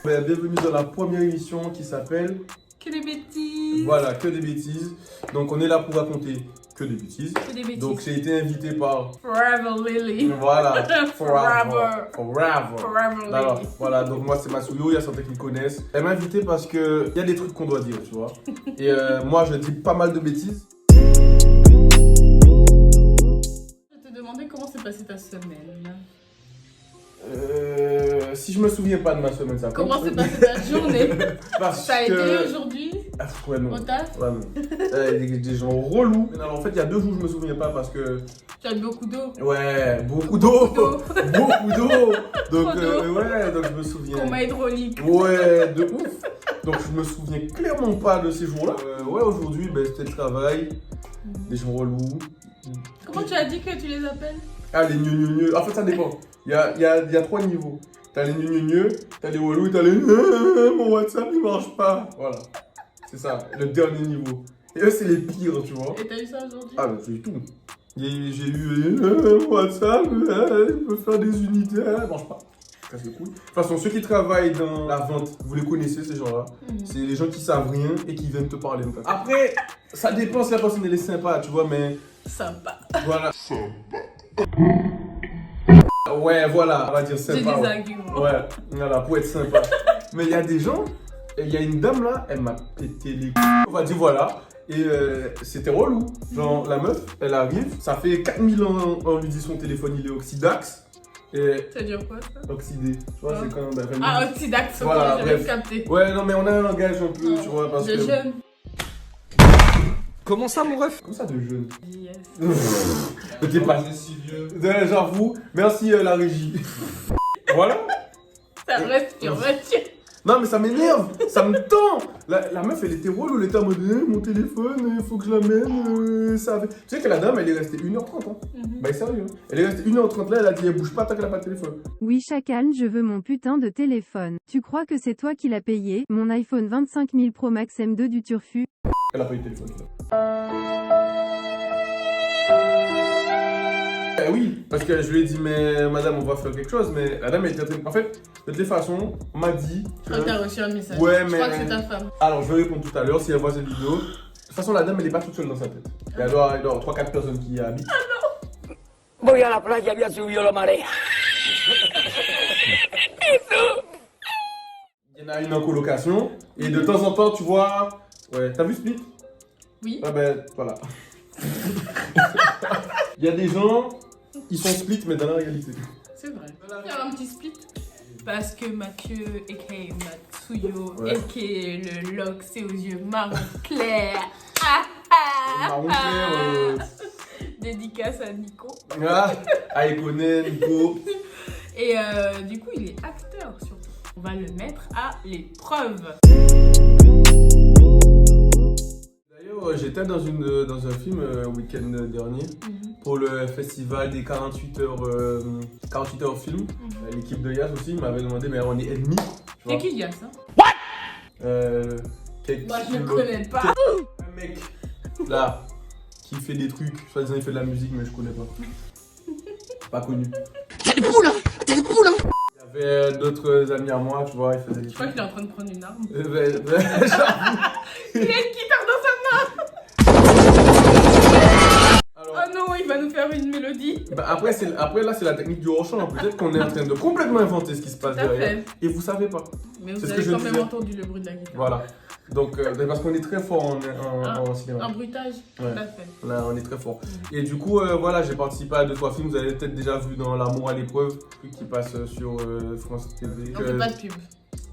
Bienvenue dans la première émission qui s'appelle Que des bêtises. Voilà, que des bêtises. Donc on est là pour raconter que des bêtises. Que des bêtises. Donc j'ai été invité par... Forever Lily. Voilà. Forever. Forever. Lily. Alors, voilà, donc moi c'est Masuyo, il y a certains qui me connaissent. Elle m'a invité parce que il y a des trucs qu'on doit dire, tu vois. Et moi je dis pas mal de bêtises. Je te demandais comment s'est passée ta semaine. Si je me souviens pas de ma semaine, ça compte. Comment s'est passée ta journée? Parce Ça a que... été aujourd'hui Ah, ouais, non. au taf? Ouais, non. Des gens relous. Alors, en fait, il y a 2 jours, je me souviens pas parce que... Tu as bu beaucoup d'eau? Ouais, beaucoup d'eau. Beaucoup d'eau. Donc, Trop d'eau. ouais, donc je me souviens. Coma hydraulique. Ouais, de ouf. Donc, je me souviens clairement pas de ces jours-là. Ouais, aujourd'hui, c'était le travail. Des gens relous. Comment tu as dit que tu les appelles? Ah, les gneux. En fait, ça dépend. Il y a 3 niveaux. T'as les gneux, t'as les relous, t'as les mon WhatsApp il marche pas. Voilà. C'est ça, le dernier niveau. Et eux, c'est les pires, tu vois. Et t'as eu ça aujourd'hui? Ah, bah, j'ai eu tout. J'ai eu WhatsApp, je peux faire des unités, ça marche pas. Ça, c'est cool. De toute façon, ceux qui travaillent dans la vente, vous les connaissez, ces gens-là. C'est les gens qui savent rien et qui viennent te parler. Donc. Après, ça dépend si la personne elle est sympa, tu vois, mais. Sympa. Voilà. Ouais, voilà, on va dire sympa. J'ai des Ouais. arguments. Ouais, voilà, pour être sympa. Mais il y a des gens, il y a une dame là, elle m'a pété les couilles. On va dire voilà. Et c'était relou. Genre, la meuf, elle arrive, ça fait 4000 ans, on lui dit son téléphone, il est oxydax. Et Ça dure quoi ça? oxydé, tu vois, c'est quand même. Ah, oxydax, ok, Voilà, j'avais bref. capté. Ouais, non, mais on a un langage un peu, tu vois, parce De que. jeune. Comment ça, mon ref? Comme ça, de jeune. Yes. T'es pas si vieux. J'avoue, merci la régie. Voilà. Ça respire, retire. Non mais ça m'énerve, ça me tend. La meuf elle était relou, elle était en mode mon téléphone, il faut que je l'amène, ça avait... Tu sais que la dame elle est restée 1h30 hein. Bah sérieux, elle est restée 1h30 là, elle a dit elle bouge pas tant qu'elle a pas de téléphone. Oui Chacal, je veux mon putain de téléphone. Tu crois que c'est toi qui l'as payé, mon iPhone 25 000 Pro Max M2 du Turfu? Elle a pas eu de téléphone là. Oui, parce que je lui ai dit mais madame on va faire quelque chose, mais la dame elle était en train de... En fait, de toutes les façons, on m'a dit... Je crois que t'as reçu un message. Ouais, Je crois que c'est ta femme. Alors je vais répondre tout à l'heure si elle voit cette vidéo. De toute façon la dame elle est pas toute seule dans sa tête. Il y a 3-4 personnes qui y habitent. Voy a la playa, había subido la marea. Il y en a une en colocation et de temps en temps tu vois... Ouais, t'as vu Split? Oui. Ah ben voilà. Il y a des gens, ils sont split mais dans la réalité. C'est vrai. Faire un petit split. Parce que Mathieu, a.k.a. Matsuyo, Ouais. a.k.a. le Lox, aux yeux marron clair. Marron clair, Dédicace à Nico. Aikonen, Nico. Et du coup, il est acteur surtout. On va le mettre à l'épreuve. D'ailleurs, j'étais dans un film le week-end dernier pour le festival des 48 heures film. L'équipe de Yas aussi m'avait demandé, mais on est ennemis. Tu vois. C'est qui y a ça? Moi je ne connais pas. Un mec là qui fait des trucs, soi-disant il fait de la musique, mais je connais pas. Pas connu. T'as des poules, hein? T'as des poules, hein? Il y avait d'autres amis à moi, tu vois, ils faisaient des Je crois trucs. qu'il est en train de prendre une arme. J'avoue. Il a une guitare dans sa main. Alors, Oh non, il va nous faire une mélodie. après là c'est la technique du hors-champ. Peut-être qu'on est en train de complètement inventer ce qui se passe Tout à derrière. fait. Et vous savez pas. Mais C'est vous ce que avez je quand même disais. entendu le bruit de la guitare. Voilà. Donc parce qu'on est très fort en cinéma. Un bruitage, Ouais. tout à fait. Là, on est très fort. Et du coup, voilà, j'ai participé à 2-3 films. Vous avez peut-être déjà vu dans L'amour à l'épreuve, truc qui passe sur France TV. On fait pas de pub.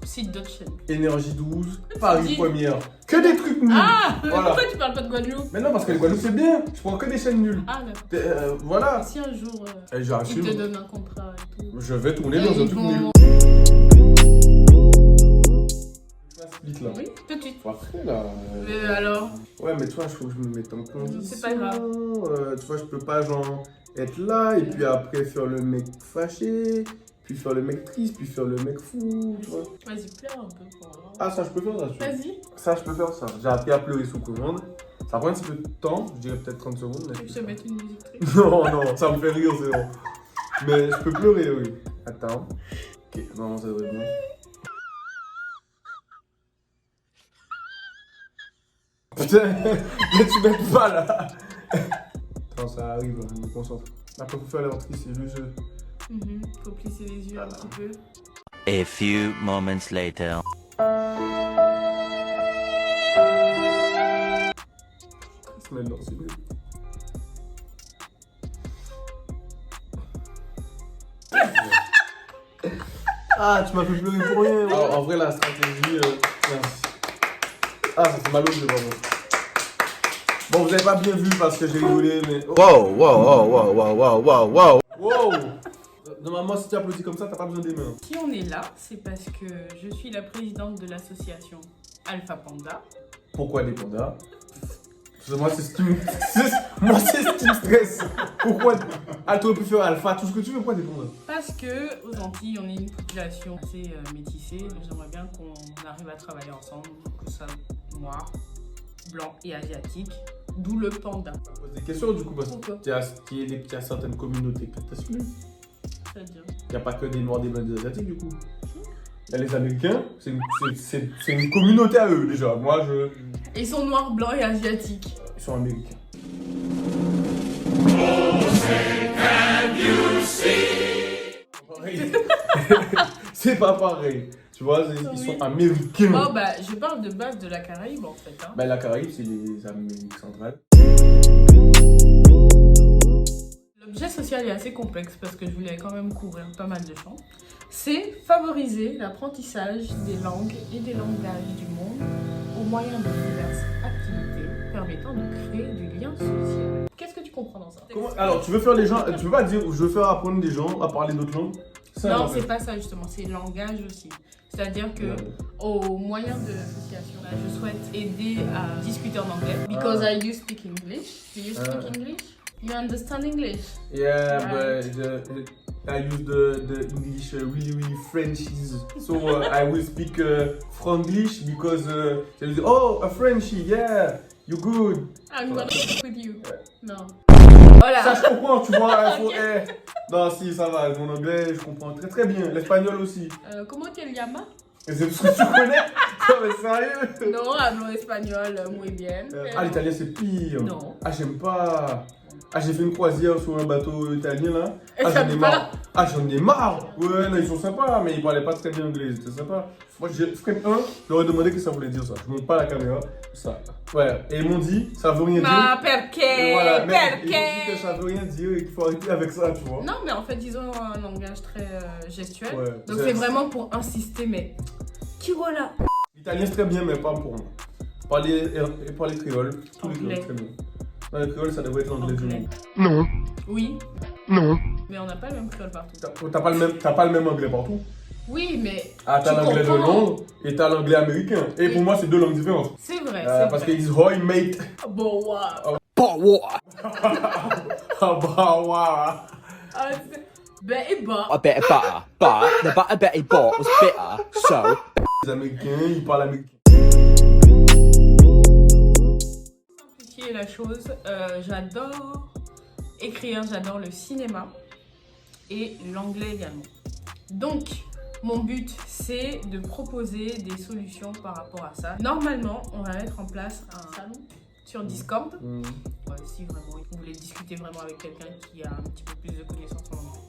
Site d'autres chaînes. Énergie 12, Paris Dis- Première. Que des trucs nuls. Ah, Voilà. pourquoi tu parles pas de Guadeloupe? Mais non, parce que les Guadeloupe c'est bien. Je prends que des chaînes nulles. Ah, d'accord. Voilà. Si un jour Et ils j'assume. te donnent un contrat et tout. Je vais tourner dans un Ils truc vont- nul. Split là. Oui, tout de suite. Après là. Mais alors, Ouais, mais toi, il faut que je me mette en condition. C'est pas grave. Tu vois, je peux pas genre être là et puis après faire le mec fâché, puis faire le mec triste, puis faire le mec fou, tu vois. vas-y, pleure un peu pour voir. Ah, ça, je peux faire ça. tu vois. Vas-y, Ça, je peux faire ça. J'ai appris à pleurer sous commande. Ça prend un petit peu de temps, je dirais peut-être 30 secondes. Mais tu je peux peux mettre une musique triste. faire. Non, non, ça me fait rire, c'est bon. Mais je peux pleurer, oui. Attends. Ok, non, ça devrait être bon. Putain, mais tu m'aides pas là. Attends, ça arrive, je me concentre. Après, faut faire l'entrée, c'est juste. Faut plisser les yeux un petit peu. A few moments later. Se mettre dans ses yeux. Ah, tu m'as fait pleurer pour rien. Alors, en vrai, la stratégie. Ah, ça fait mal aux yeux, pardon. Bon, vous avez pas bien vu parce que j'ai rigolé, mais. Oh. Wow! Normalement, si tu applaudis comme ça, t'as pas besoin des mains. Si on est là, c'est parce que je suis la présidente de l'association Alpha Panda. Pourquoi des pandas? Moi, c'est ce qui me. Moi, c'est ce qui me stresse. Pourquoi? Ah, tu aurais pu faire alpha, tout ce que tu veux, pourquoi des pandas? Parce que aux Antilles, on est une population assez métissée. Donc j'aimerais bien qu'on arrive à travailler ensemble, que ça soit noir, blanc et asiatique. D'où le panda. Je pose des questions du coup, parce Pourquoi? qu'il y a certaines communautés que t'as suivies. C'est-à-dire? Il n'y a pas que des noirs, des blancs, des asiatiques du coup. Il y a les Américains, c'est une communauté à eux déjà. Moi, Ils sont noirs, blancs et asiatiques. Ils sont américains. C'est pas pareil. Tu vois, ils sont américains. Oh bah, je parle de base de la Caraïbe en fait. Hein. Bah, la Caraïbe, c'est les Amériques centrales. L'objet social est assez complexe parce que je voulais quand même couvrir pas mal de champs. C'est favoriser l'apprentissage des langues et des langages du monde au moyen de diverses activités permettant de créer du lien social. Qu'est-ce que tu comprends dans ça? Alors, tu veux faire les gens. Tu veux pas dire je veux faire apprendre des gens à parler d'autres langues? Non, c'est pas ça justement, c'est langage aussi. C'est-à-dire que au moyen de l'association, là, je souhaite aider à discuter en anglais. Because I you speak English. Do you speak English? You understand English? Yeah, Right. but I use the English really Frenchies. So I will speak Franglish because they will say, oh, a Frenchie, yeah, you good. I'm gonna speak with you. Non. Ça, Voilà. je comprends, tu vois. Non, si, ça va. Mon anglais, je comprends très bien. L'espagnol aussi. Comment te llamas? Et c'est parce que tu connais. Non, mais sérieux. Non, hablo espagnol muy bien. Ah, l'italien, c'est pire. Non. Ah, j'aime pas. Ah, j'ai fait une croisière sur un bateau italien là. Et Ah, ça j'en ai me marre. Ah, j'en ai marre. Ouais, non, ils sont sympas, mais ils parlaient pas très bien anglais. C'était sympa. Moi, j'ai fait je leur ai demandé ce que ça voulait dire ça. Je montre pas la caméra. Ça. Ouais. Et ils m'ont dit, ça veut rien dire. Ma Et perché? voilà, mais ils m'ont dit que Perché? ça veut rien dire et qu'il faut arrêter avec ça, tu vois. Non, mais en fait, ils ont un langage très gestuel. Ouais. Donc c'est vraiment pour insister, mais qui voilà? L'italien, c'est très bien, mais pas pour moi. Parler créole, tous les Anglais. créoles, très bien. Non, le créole, ça devrait être l'anglais du Anglais. monde. Non, Oui, non. mais on n'a pas le même créole partout. T'as pas le même anglais partout. Oui, mais Ah, t'as tu l'anglais de comprends. Londres et t'as l'anglais américain. Et pour Oui. moi, c'est deux langues différentes. C'est vrai, Parce qu'ils disent Hoy, mate. Bon, waouh. Pas what? Ah bah, waouh. Ah, ben et bah. A bit of butter, but the butter Betty bought was bitter, so. Les Américains, ils parlent américain. Simplifier la chose, j'adore écrire, j'adore le cinéma et l'anglais également. Donc, mon but, c'est de proposer des solutions par rapport à ça. Normalement, on va mettre en place un salon sur Discord. Ouais, si vraiment vous voulez discuter vraiment avec quelqu'un qui a un petit peu plus de connaissances en anglais.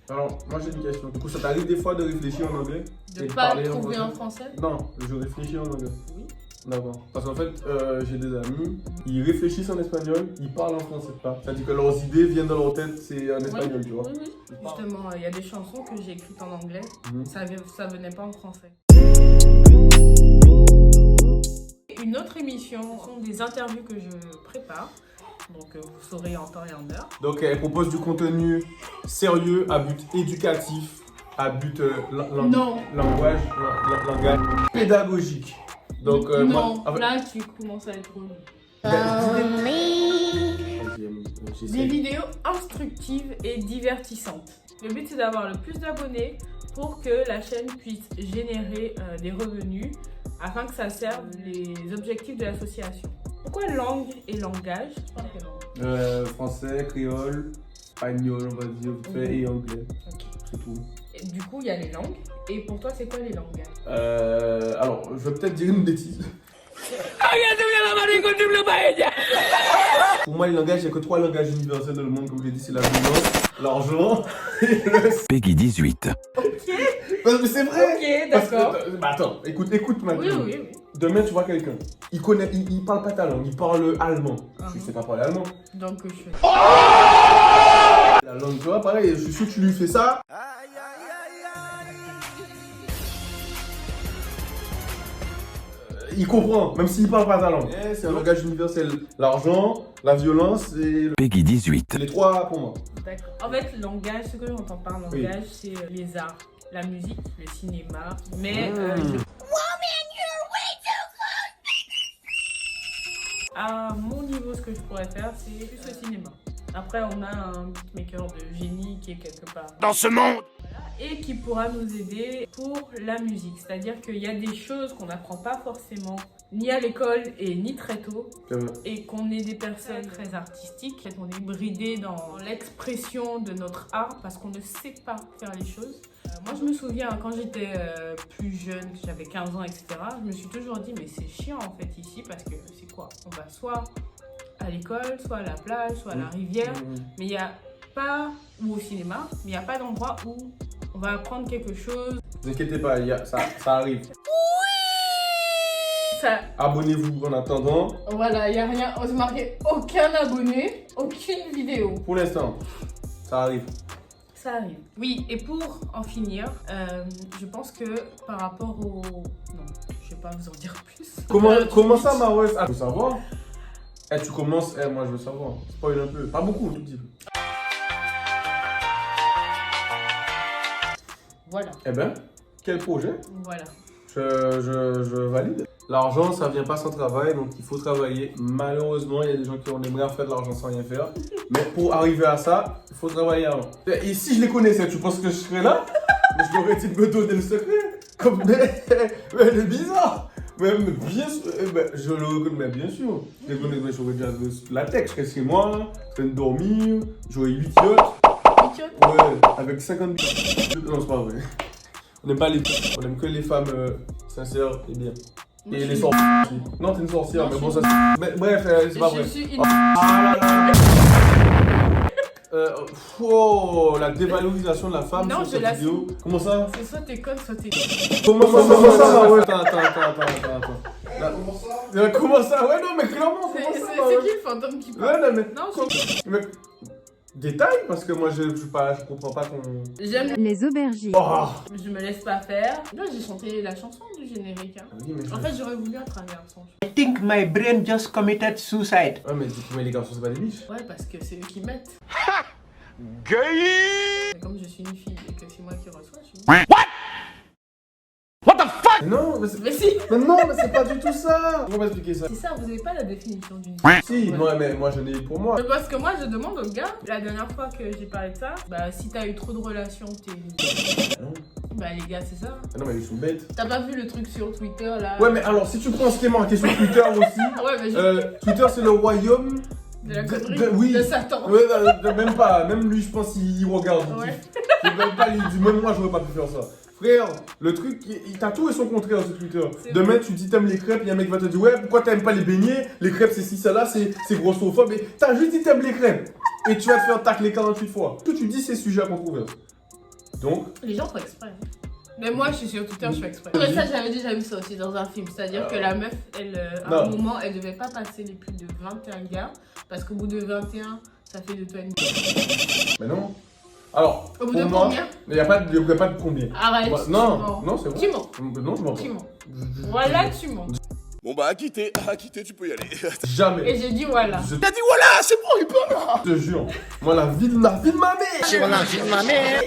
Alors, moi j'ai une question. Du coup, ça t'arrive des fois de réfléchir en anglais? De et pas parler trouver en en français? Non, je réfléchis en anglais. Oui. D'accord. Parce qu'en fait, j'ai des amis, ils réfléchissent en espagnol, ils parlent en français pas. C'est-à-dire que leurs idées viennent dans leur tête, c'est en espagnol, tu vois. Oui, oui. Justement, il y a des chansons que j'ai écrites en anglais, ça venait pas en français. Une autre émission sont des interviews que je prépare, donc vous saurez en temps et en heure. Donc, elle propose du contenu sérieux, à but éducatif, à but Non. langage pédagogique. Donc, Non, moi, en fait- là tu commences à être relou. Des vidéos instructives et divertissantes. Le but c'est d'avoir le plus d'abonnés pour que la chaîne puisse générer des revenus afin que ça serve les objectifs de l'association. Pourquoi langue et langage? Je parle quelle langue? Français, créole, espagnol, on va dire, vite fait, et anglais. Ok. C'est tout. Et du coup, il y a les langues. Et pour toi, c'est quoi les langages? Alors, je vais peut-être dire une bêtise. Había subido la mano y encontré paella. Pour moi, les langages, il n'y a que 3 langages universels dans le monde, comme j'ai dit, c'est la violence, l'argent et le... Peggy 18. Mais c'est vrai. Ok, Parce que, d'accord. attends, écoute maintenant. Oui. Demain, tu vois quelqu'un, il parle pas ta langue, il parle allemand. Tu sais pas parler allemand. Donc, je fais. La langue, tu vois, pareil, je suis sûr que tu lui fais ça. Il comprend, même s'il parle pas ta langue. C'est un langage universel. L'argent, la violence et Peggy 18. les 3 pour moi. D'accord. En fait, le langage, ce que j'entends par langage, c'est les arts, la musique, le cinéma. Mais à mon niveau, ce que je pourrais faire, c'est plus le cinéma. Après, on a un beatmaker de génie qui est quelque part Dans ce monde. et qui pourra nous aider pour la musique. C'est-à-dire qu'il y a des choses qu'on n'apprend pas forcément ni à l'école et ni très tôt, et qu'on est des personnes très artistiques, qu'on est bridé dans l'expression de notre art parce qu'on ne sait pas faire les choses. Moi, je me souviens quand j'étais plus jeune, que j'avais 15 ans, etc., je me suis toujours dit, mais c'est chiant en fait ici parce que c'est quoi? On va soit à l'école, soit à la plage, soit à la rivière, mais il n'y a pas, ou au cinéma, mais il n'y a pas d'endroit où on va apprendre quelque chose. Ne vous inquiétez pas, ça arrive. Ça, Abonnez-vous en attendant. voilà, il n'y a rien, on se marquait aucun abonné, aucune vidéo. Pour l'instant, ça arrive. Ça arrive. Oui, et pour en finir, je pense que par rapport au... Non, je vais pas vous en dire plus. Comment ça, Marouès? Ah, je veux savoir. Tu commences, moi je veux savoir. Spoil un peu. Pas beaucoup, un tout petit peu. Voilà, Eh ben, quel projet? voilà. Je valide. L'argent, ça vient pas sans travail, donc il faut travailler. Malheureusement, il y a des gens qui aimeraient faire de l'argent sans rien faire. Mais pour arriver à ça, il faut travailler avant. Et si je les connaissais, tu penses que je serais là? Mais je l'aurais dit de me donner le secret. Comme mais elle est bizarre. Mais bien sûr, je le reconnais bien sûr. Je les connais, mais j'aurais déjà la tech. Je serais chez moi, en train de dormir, j'aurais 8 yachts. Ouais, avec 50 billes. Non, c'est pas vrai. On n'aime pas les on aime que les femmes sincères et bien. Moi, Et je les suis- sorcières aussi. Non, t'es une sorcière, Non, mais je bon, suis- ça c'est. Bref, c'est pas Je vrai. suis une... Ah là là. Oh, la dévalorisation de la femme Non, sur je cette l'assume. vidéo. Comment ça? C'est soit t'es conne, soit t'es... Comment ça, ouais. Attends. Là, comment ça? Ouais, non, mais clairement, C'est comment ça? qui le fantôme qui parle? Ouais, non, mais. Non, Mais. Détail, parce que moi je comprends pas ton. j'aime... Les aubergines. Oh! Je me laisse pas faire. Là, j'ai chanté la chanson du générique. Hein. Oui, mais. En fait, j'aurais voulu être un garçon. I think my brain just committed suicide. Ouais, mais les garçons, c'est pas des biches. Ouais, parce que c'est eux qui mettent. Gay. Mais comme je suis une fille et que c'est moi qui reçois, je suis... What the fuck? Mais non, mais c'est. Mais si! Mais non, mais c'est pas du tout ça! Comment expliquer ça? C'est ça, vous avez pas la définition d'une Si, ouais, mais moi j'en ai pour moi. Mais parce que moi, je demande aux gars, la dernière fois que j'ai parlé de ça, bah si t'as eu trop de relations, t'es... Non. Bah les gars, c'est ça. Ah non, mais ils sont bêtes. T'as pas vu le truc sur Twitter là? Ouais, mais alors si tu prends ce qui est marqué sur Twitter aussi, Ah ouais, mais je... Twitter c'est le royaume de la connerie oui. de Satan. Ouais, même pas, même lui je pense il regarde. Ouais. C'est même pas, il dit même moi j'aurais pas pu faire ça. Frère, le truc, il t'a tout et son contraire sur Twitter. C'est Demain vrai. tu dis t'aimes les crêpes, y'a un mec qui va te dire ouais pourquoi t'aimes pas les beignets, les crêpes c'est ci, ça là, c'est grossophobe. Mais t'as juste dit t'aimes les crêpes. Et tu vas te faire tacler 48 fois. Tout tu dis c'est sujet à controverse. Donc, Les gens font exprès. Hein. Mais moi, je suis sur Twitter, je fais exprès. Après ça, j'avais déjà vu ça aussi dans un film. C'est-à-dire que la meuf, elle, à un Non. moment, elle devait pas passer les plus de 21 gars. Parce qu'au bout de 21, ça fait de toi une... mais non. Alors, Au bout pour de moi, combien? il n'y a pas de combien. Arrête, Ouais, tu non, mens. non, c'est bon. Tu mens. Non, je mens pas. Tu mens. Voilà, tu mens. Bon bah à quitter, tu peux y aller. Jamais. Et j'ai dit voilà. Je T'as dit voilà, c'est bon, il peut là. te jure. Moi, la vie de ma mère. C'est la vie de ma mère.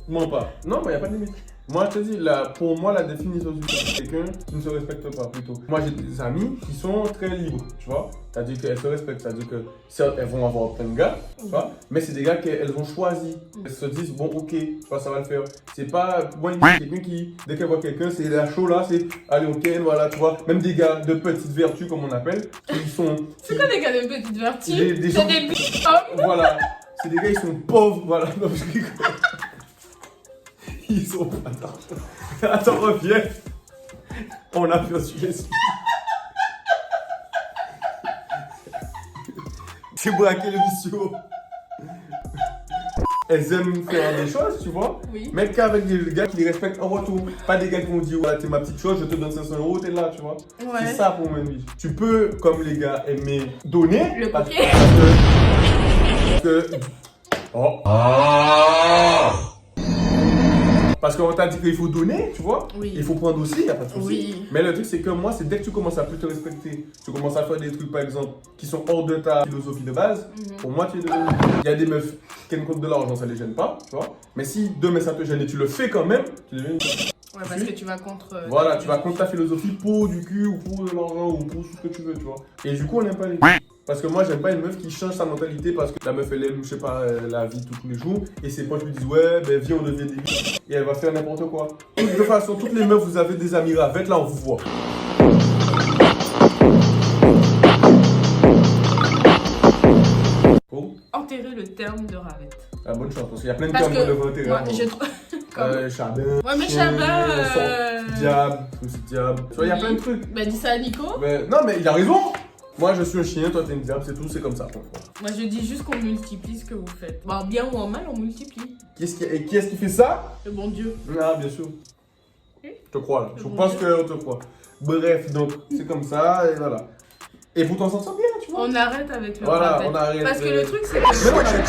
Je mens pas. Non, mais il n'y a pas de limite. Moi, je te dis, pour moi, la définition du c'est quelqu'un qui ne se respecte pas, plutôt. Moi, j'ai des amis qui sont très libres, tu vois. C'est-à-dire qu'elles se respectent, c'est-à-dire que certes, elles vont avoir plein de gars, tu vois, mais c'est des gars qu'elles ont choisi. Elles se disent, bon, ok, tu vois, ça va le faire. C'est pas, moi, quelqu'un qui, dès qu'elle voit quelqu'un, c'est la show là, c'est, allez, ok, voilà, tu vois. Même des gars de petites vertus, comme on appelle, qui sont. C'est quoi des gars de petites vertus? Des C'est gens- des hommes. Voilà. C'est des gars, ils sont pauvres, voilà. Non, je rigole. Ils sont pas d'argent. Attends, reviens. On a perçu les sous. C'est braquer le vicieux. Elles aiment faire des choses, tu vois. Oui. Mais qu'avec des gars qui les respectent en retour. Pas des gars qui vont dire, ouais, t'es ma petite chose, je te donne 500 €, t'es là, tu vois. Ouais. C'est ça pour moi, une vie. Tu peux, comme les gars, aimer donner. Le parce coquet. Oh. Parce qu'on t'a dit qu'il faut donner, tu vois. Oui. Il faut prendre aussi, il n'y a pas de souci. Oui. Mais le truc, c'est que moi, c'est dès que tu commences à plus te respecter, tu commences à faire des trucs, par exemple, qui sont hors de ta philosophie de base, pour moi, tu es devenu. Il y a des meufs qui comptent de l'argent, ça les gêne pas, tu vois. Mais si demain ça te gêne et tu le fais quand même, tu deviens. Ouais, parce que tu vas contre. Voilà, tu vas contre ta philosophie pour du cul ou pour de l'argent ou pour tout ce que tu veux, tu vois. Et du coup, on n'aime pas les. Parce que moi, j'aime pas une meuf qui change sa mentalité parce que la meuf, elle aime, je sais pas, la vie tous les jours. Et ses potes lui disent, ouais, ben viens, on devient des vies. Et elle va faire n'importe quoi. De toute façon, toutes les meufs, vous avez des amis ravettes, là, on vous voit. Oh. Enterrer le terme de ravette. Ah, bonne chance, parce qu'il y a plein de Parce termes que. qu'on devrait enterrer. Moi, avant. je trouve. Charbin. Ouais, mais chien, Charbin. Diable, aussi diable. Tu vois, il y a plein de trucs. Bah, dis ça à Nico. Mais, non, mais il a raison. Moi, je suis un chien, toi, t'es une diable, c'est tout, c'est comme ça. Moi, je dis juste qu'on multiplie ce que vous faites. Bon, en bien ou en mal, on multiplie. Qui est-ce qui fait ça? Le bon Dieu. Ah, bien sûr. Oui. Je te crois, là. Le Je bon pense Dieu. qu'on te croit. Bref, donc, c'est comme ça, et voilà. Et pour t'en sortir bien, tu vois. On arrête avec le Voilà, ravette. on arrête. Parce que le truc, c'est Mais non, on que. n'arrête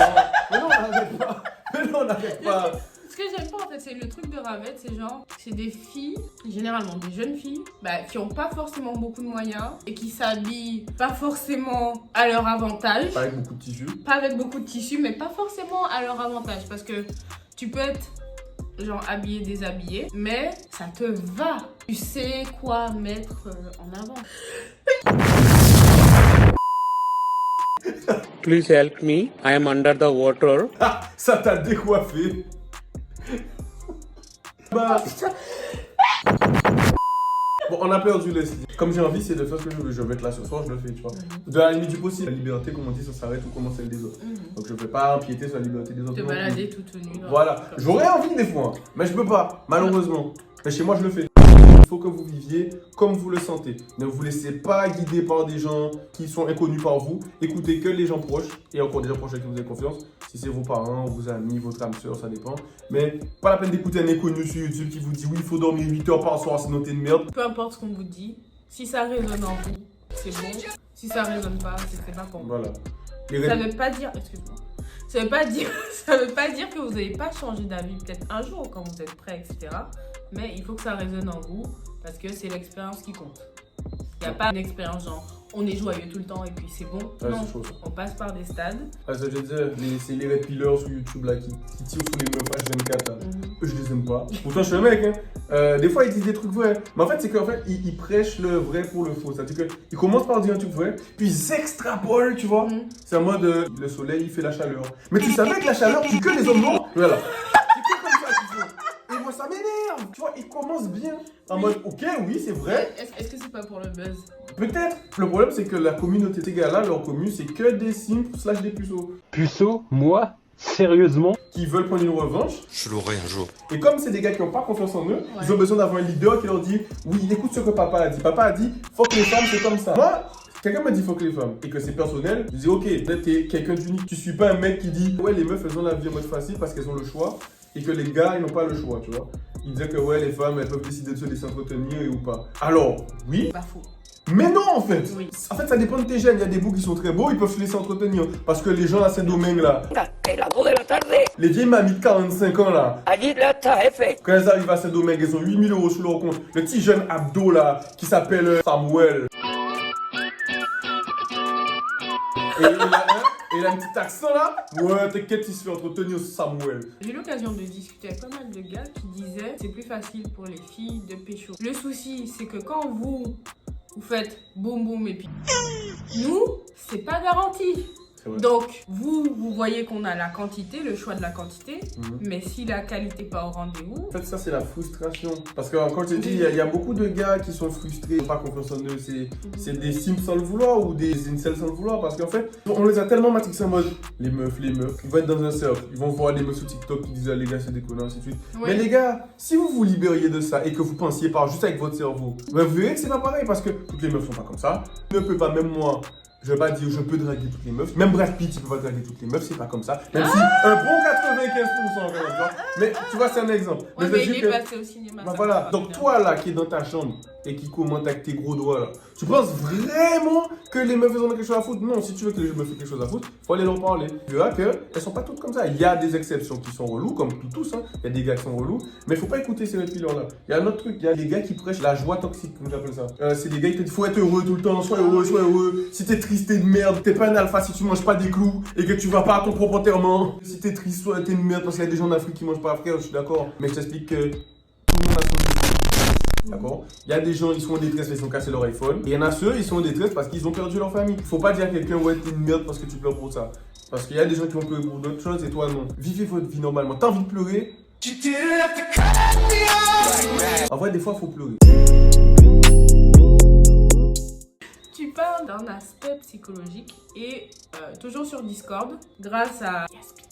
pas. Mais non, on n'arrête pas. Mais non, on n'arrête pas. Ce que j'aime pas en fait, c'est le truc de ravette, c'est genre, c'est des filles, généralement des jeunes filles, bah, qui ont pas forcément beaucoup de moyens et qui s'habillent pas forcément à leur avantage. Pas avec beaucoup de tissus. Pas avec beaucoup de tissus, mais pas forcément à leur avantage. Parce que tu peux être genre habillé, déshabillé, mais ça te va. Tu sais quoi mettre en avant. Please help me. I am under the water. Ah, ça t'a décoiffé. Bah. Bon, on a perdu Leslie. Comme j'ai envie, c'est de faire ce que je veux. Je vais être là ce soir, je le fais, tu vois. De la limite du possible. La liberté, comme on dit, ça s'arrête ou commence celle des autres. Donc je ne vais pas empiéter sur la liberté des autres. Te non plus. balader tout nu. Voilà. J'aurais envie des fois, hein, mais je peux pas, malheureusement. Mais chez moi, je le fais. Il faut que vous viviez comme vous le sentez. Ne vous laissez pas guider par des gens qui sont inconnus par vous. Écoutez que les gens proches, et encore des gens proches avec qui vous avez confiance. Si c'est vos parents, vos amis, votre âme sœur, ça dépend. Mais pas la peine d'écouter un inconnu sur YouTube qui vous dit oui, il faut dormir 8 heures par soir, sinon t'es une merde. Peu importe ce qu'on vous dit, si ça résonne en vous, c'est bon. Si ça résonne pas, c'est pas pour vous. Voilà. Ça veut pas dire, excuse-moi. Ça veut pas dire que vous n'allez pas changer d'avis peut-être un jour quand vous êtes prêt, etc. Mais il faut que ça résonne en vous parce que c'est l'expérience qui compte. Il n'y a pas une expérience genre on est joyeux tout le temps et puis c'est bon. Ouais, non, c'est chaud, ça. on passe par des stades. Ah, ça, je veux dire, c'est les red pillers sur YouTube là qui tirent sur les meufs H24 là. Eux, je les aime pas. Pourtant, je suis un mec, hein. Des fois, ils disent des trucs vrais. Mais en fait, c'est qu'en fait, ils prêchent le vrai pour le faux. C'est-à-dire qu'ils commencent par dire un truc vrai, puis ils extrapolent, tu vois. C'est en mode le soleil, il fait la chaleur. Mais tu savais que la chaleur, c'est que les hommes noirs. Voilà. C'est que comme ça qu'ils font. Et moi, ça m'énerve. Tu vois, ils commencent bien. En mode, ok, oui, c'est vrai. Est-ce que c'est pas pour le buzz? Peut-être. Le problème, c'est que la communauté, ces gars-là, leur commune, c'est que des simples / des puceaux. Puceau, moi? Sérieusement? Qui veulent prendre une revanche. Je l'aurai un jour. Et comme c'est des gars qui n'ont pas confiance en eux, ils ont besoin d'avoir un leader qui leur dit oui, écoute ce que papa a dit. Papa a dit, faut que les femmes, c'est comme ça. Moi, quelqu'un m'a dit faut que les femmes et que c'est personnel, je dis ok, là t'es quelqu'un d'unique. Tu suis pas un mec qui dit ouais, les meufs elles ont la vie en mode facile parce qu'elles ont le choix et que les gars ils n'ont pas le choix, tu vois. Il disait que ouais, les femmes elles peuvent décider de se laisser entretenir ou pas. Alors, oui. Pas faux. Mais non, en fait. Oui. En fait, ça dépend de tes gènes. Il y a des boucs qui sont très beaux, ils peuvent se laisser entretenir. Parce que les gens à Saint-Domingue là, A las 2 de la tarde, les vieilles mamies de 45 ans là, allí está, jefe. quand elles arrivent à Saint-Domingue, elles ont 8000 € sur leur compte. Le petit jeune abdo là, qui s'appelle Samuel. Et il a un petit accent là. Ouais, t'inquiète, il se fait entretenir Samuel. J'ai eu l'occasion de discuter avec pas mal de gars qui disaient c'est plus facile pour les filles de pécho. Le souci, c'est que quand vous faites boum boum et puis nous, c'est pas garanti. Donc, vous voyez qu'on a la quantité, le choix de la quantité, mais si la qualité n'est pas au rendez-vous... En fait, ça, c'est la frustration. Parce que, quand je te dis, il y a beaucoup de gars qui sont frustrés, pas confiance en eux. C'est des sims sans le vouloir ou des incels sans le vouloir. Parce qu'en fait, on les a tellement matrixés en mode les meufs. Ils vont être dans un cercle. Ils vont voir des meufs sur TikTok qui disent ah, les gars, c'est déconnant, ainsi de suite. Oui. Mais les gars, si vous vous libériez de ça et que vous pensiez pas juste avec votre cerveau, vous verrez que c'est pas pareil parce que toutes les meufs sont pas comme ça. Ne peut pas, même moi. Je vais pas dire je peux draguer toutes les meufs. Même Brad Pitt, il peut pas draguer toutes les meufs, c'est pas comme ça. Même si un bon 95% quand même, tu vois. Mais tu vois, c'est un exemple. Ouais, mais il est passé au cinéma. Bah ça voilà, va donc bien. toi là qui est dans ta chambre et qui commente avec tes gros doigts là, tu penses vraiment que les meufs ont quelque chose à foutre? Non, si tu veux que les meufs aient quelque chose à foutre, faut aller leur parler. Tu verras qu'elles sont pas toutes comme ça. Il y a des exceptions qui sont relous, comme tous, hein. Il y a des gars qui sont relous, mais faut pas écouter ces pilleurs là. Il y a un autre truc, il y a des gars qui prêchent la joie toxique, comme j'appelle ça. C'est des gars qui te disent faut être heureux tout le temps, sois heureux, sois heureux. Si t'es triste, t'es de merde, t'es pas un alpha si tu manges pas des clous et que tu vas pas à ton propre enterrement. Si t'es triste, soit t'es une merde parce qu'il y a des gens d'Afrique qui mangent pas, frère, je suis d'accord. Mais je t'explique que tout le monde a son défaut. D'accord? Il y a des gens, ils sont en détresse parce qu'ils ont cassé leur iPhone. Et il y en a ceux, ils sont en détresse parce qu'ils ont perdu leur famille. Faut pas dire à quelqu'un, ouais, t'es une merde parce que tu pleures pour ça. Parce qu'il y a des gens qui vont pleurer pour d'autres choses et toi non. Vivez votre vie normalement. T'as envie de pleurer? En vrai, des fois, faut pleurer. Tu parles d'un aspect psychologique et toujours sur Discord, grâce à Yaspit,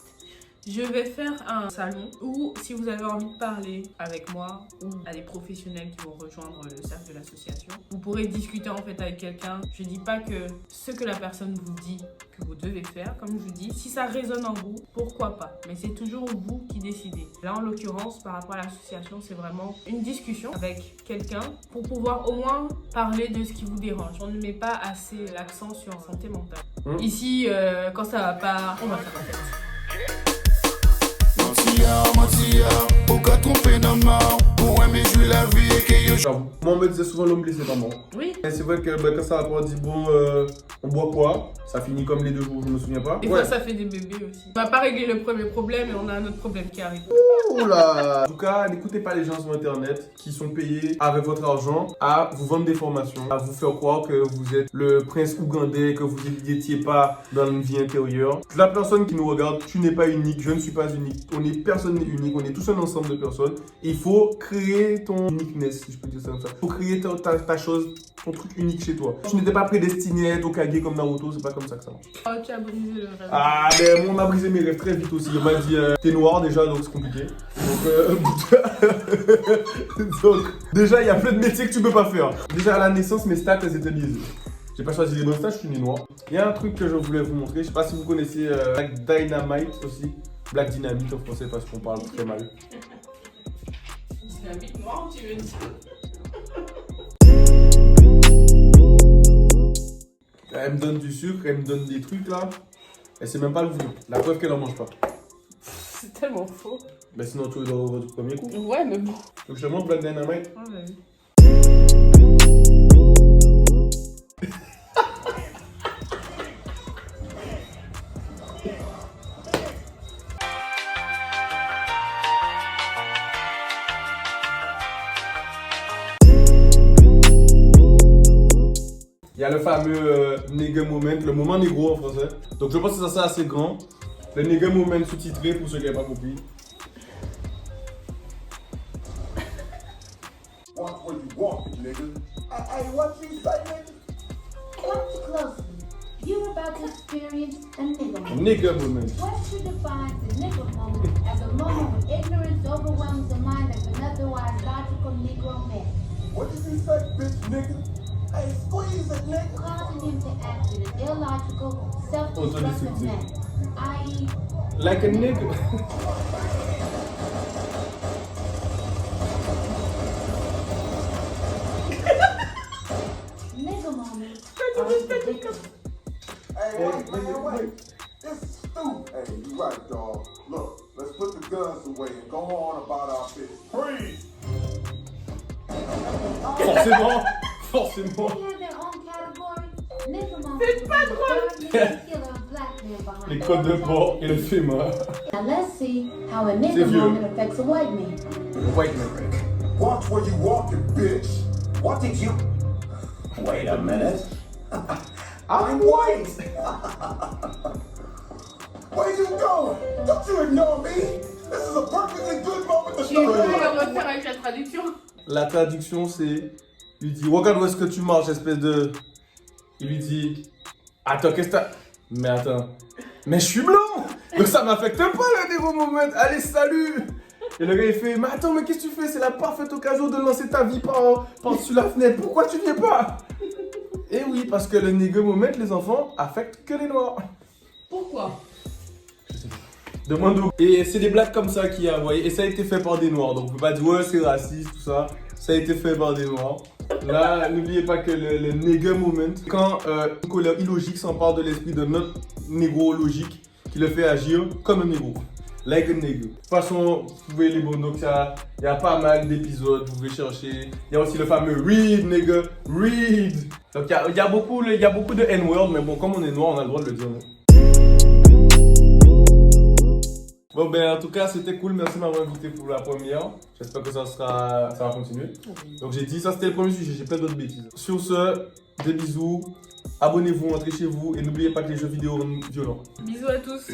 je vais faire un salon où si vous avez envie de parler avec moi ou à des professionnels qui vont rejoindre le cercle de l'association, vous pourrez discuter en fait avec quelqu'un. Je dis pas que ce que la personne vous dit que vous devez faire, comme je vous dis, si ça résonne en vous, pourquoi pas. Mais c'est toujours vous qui décidez. Là en l'occurrence, par rapport à l'association, c'est vraiment une discussion avec quelqu'un pour pouvoir au moins parler de ce qui vous dérange. On ne met pas assez l'accent sur la santé mentale. Ici, quand ça va pas, on va faire la fête. Genre, moi on me disait souvent l'homme blessé pas mort. Oui. Et c'est vrai que quand ça va, on dit bon, on boit quoi? Ça finit comme les 2 jours, je me souviens pas. Des fois, ça fait des bébés aussi. On va pas régler le premier problème et on a un autre problème qui arrive. Oula. En tout cas, n'écoutez pas les gens sur internet qui sont payés avec votre argent à vous vendre des formations, à vous faire croire que vous êtes le prince ougandais, que vous n'étiez pas dans une vie intérieure. La personne qui nous regarde, tu n'es pas unique, je ne suis pas unique. Personne n'est unique, on est tous un ensemble de personnes. Il faut créer ton uniqueness, si je peux dire ça comme ça. Il faut créer ta chose, ton truc unique chez toi. Tu n'étais pas prédestiné à être Hokage comme Naruto, c'est pas comme ça que ça marche. Oh, tu as brisé le rêve. Ah, mais moi, on m'a brisé mes rêves très vite aussi. On m'a dit, t'es noir déjà, donc c'est compliqué. Donc, déjà, il y a plein de métiers que tu peux pas faire. Déjà, à la naissance, mes stats, elles étaient biaisées. J'ai pas choisi les bons stats, je suis né noir. Il y a un truc que je voulais vous montrer. Je sais pas si vous connaissez Black Dynamite aussi. Black Dynamite en français parce qu'on parle très mal. Dynamite noire, tu veux dire? Elle me donne du sucre, elle me donne des trucs là. Elle sait même pas le vouloir. La preuve qu'elle en mange pas. C'est tellement faux. Mais sinon, tu es dans votre premier coup. Ouais, mais bon. Donc, je te montre Black Dynamite. Ah, bah oui. Il y a le fameux nigga moment, le moment négro en français. Donc je pense que ça c'est assez grand. Le nigga moment sous-titré pour ceux qui n'avaient pas compris. Watch where you walk, nigga. Hey, what you say, nigga? Watch closely. You're about to experience a nigga moment. Nigga moment. Webster defines the nigga moment as a moment when ignorance overwhelms the mind of an otherwise logical Negro man, What did he say, bitch, nigga? Hey, squeeze it, nigga. causing him to act in an illogical, self-destructive manner, i.e., Like a nigga. nigga moment. Hey, wait. This is stupid. Hey, you right, dog. Look, let's put the guns away and go on about our business. Freeze! Forcément. They have their own category. Nigga moment C'est pas is the drôle. third killer of black man behind Les codes de port et le film. Now let's see how a C'est nigga vieux. moment affects a white man. White man. Watch where you walking, bitch. What did you... Wait a minute. I'm white. Where you going? Don't you ignore me. This is a perfectly good moment to Tu peux start. le refaire avec la traduction? La traduction c'est. Il lui dit regarde où est-ce que tu marches, espèce de. Il lui dit attends, qu'est-ce que t'as. Mais attends. Mais je suis blanc. Donc ça m'affecte pas le négro moment. Allez, salut. Et le gars il fait mais attends, mais qu'est-ce que tu fais? C'est la parfaite occasion de lancer ta vie par-dessus la fenêtre. Pourquoi tu viens pas? Eh oui. oui, parce que le nigga moment, les enfants, affecte que les noirs. Pourquoi? Demande au... Et c'est des blagues comme ça qu'il y a, vous voyez. Et ça a été fait par des noirs. Donc, on peut pas dire, ouais, c'est raciste, tout ça. Ça a été fait par des noirs. Là, n'oubliez pas que le nigga moment, quand une colère illogique s'empare de l'esprit de notre négro logique, qui le fait agir comme un négro. Like a nigga. De toute façon, vous pouvez les bons, donc il y a pas mal d'épisodes, vous pouvez chercher. Il y a aussi le fameux read, nigga, read. Donc il y a beaucoup de N-word, mais bon, comme on est noir, on a le droit de le dire. Non? Bon ben en tout cas c'était cool, merci de m'avoir invité pour la première. J'espère que ça va continuer. Donc j'ai dit ça c'était le premier sujet, j'ai plein d'autres bêtises. Sur ce, des bisous, abonnez-vous, entrez chez vous et n'oubliez pas que les jeux vidéo rendent violents. Bisous à tous.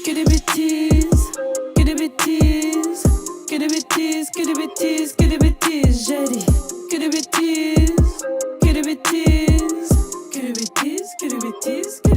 Que des bêtises, que des bêtises, que des bêtises, que des bêtises, que des bêtises, j'ai dit. Que des bêtises, que des bêtises, que des bêtises, que des bêtises, que